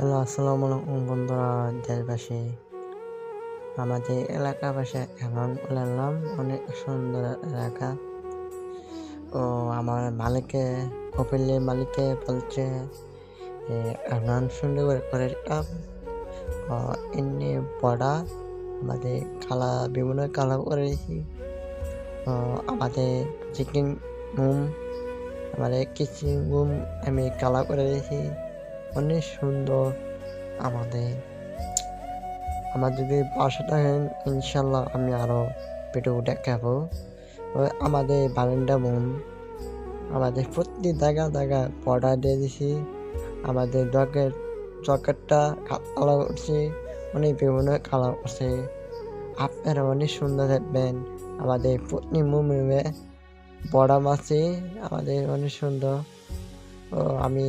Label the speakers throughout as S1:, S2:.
S1: Hello, আসসালামু আলাইকুম বন্ধুরা, দেশবাসী। আমাদের এলাকা পাশে এখন এলাম, অনেক সুন্দর এলাকা। ও আমার মালিকে, কপিলের মালিকে বলছে এখন সুন্দর করে দিতাম। এমনি বড়া আমাদের কালা, বিভিন্ন কালার করেছি। আমাদের চিকেন রুম, আমাদের কিচেন রুম আমি কালার করে দিয়েছি। অনেক সুন্দর। আমার যদি পাশে থাকেন ইনশাল্লাহ আমি আরও ভিডিও দেখাবো। আমাদের বারান্দা রুম, আমাদের প্রতি জায়গা পর্দা দিয়ে দিছি। আমাদের জকেটটা কালার করছি, অনেক বিভিন্ন কালার করছে। আপনারা অনেক সুন্দর দেখবেন। আমাদের প্রতি রুমে পর্দা মারছি, আমাদের অনেক সুন্দর। আমি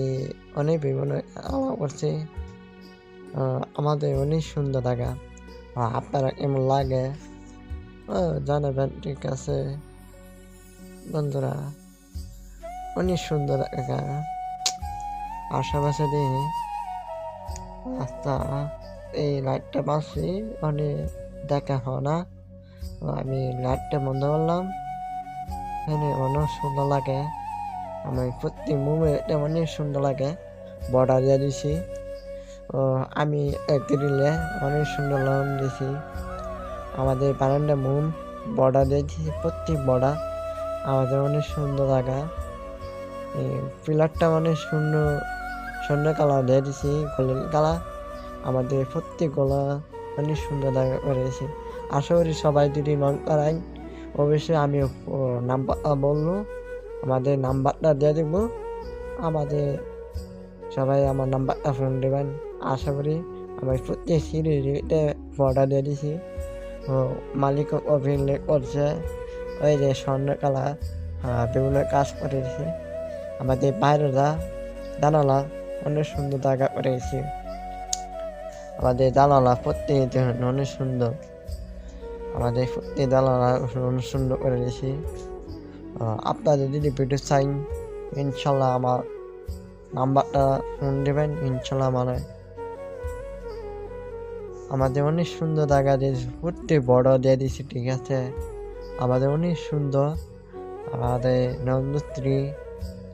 S1: অনেক বিভিন্ন কালার করছি। আমাদের অনেক সুন্দর জায়গা। আপনারা কেমন লাগে জানাবেন, ঠিক আছে বন্ধুরা? অনেক সুন্দর জায়গা। আশেপাশে দিয়ে রাস্তা, এই লাইটটা পাচ্ছি অনেক দেখা হয় না। আমি লাইটটা বন্ধ করলাম, এখানে অনেক সুন্দর লাগে। আমি প্রতি মুভমেন্টে অনেক সুন্দর লাগে। বর্ডার দিয়ে দিছি। আমি গ্রিলে অনেক সুন্দর লাগান দিয়েছি। আমাদের বারান্দা মুম বর্ডার দিয়েছি, প্রত্যেক বর্ডার আমাদের অনেক সুন্দর জায়গা। পিলারটা অনেক সুন্দর কালার দিয়ে দিয়েছি, গোল্ডেন কালার। আমাদের প্রত্যেক গলা অনেক সুন্দর জায়গা করেছি। আশা করি সবাই যদি রং করাই, অবশ্যই আমি নাম্বারটা বললো, আমাদের নাম্বারটা দিয়ে দেব। আমাদের সবাই আমার নাম্বারটা ফোন দেবেন। আশা করি আমি প্রত্যেক সিঁড়িতে বর্ডার দিয়ে দিছি। মালিক অভিনয় করছে, ওই যে স্বর্ণ কালার বিভিন্ন কাজ করে দিছে। আমাদের বাইরেরা জানালা অনেক সুন্দর জায়গা করেছি। আমাদের জানালা প্রত্যেক অনেক সুন্দর। আমাদের প্রত্যেক জানালা অনেক সুন্দর করে দিয়েছি। আপনাদের যদি ভিডিও চাই ইনশাল্লাহ আমার নাম্বারটা ফোন দেবেন। ইনশাল্লাহ আমাদের অনেক সুন্দর জায়গা দিয়েছি, প্রত্যেক বড় দিয়ে দিয়েছি, ঠিক আছে? আমাদের অনেক সুন্দর। আমাদের নন্দস্ত্রী,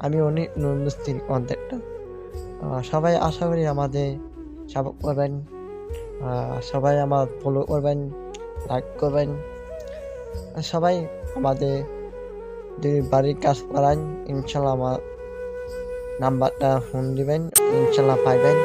S1: আমি অনেক নন্দস্ত্রী কন্টেন্টটা। সবাই আশা করি আমাদের সাপোর্ট করবেন। সবাই আমার ফলো করবেন, লাইক করবেন। সবাই আমাদের যদি বাড়ির কাজ করান ইনশাল্লাহ আমার নাম্বারটা ফোন দিবেন, ইনশাল্লাহ পাইবেন।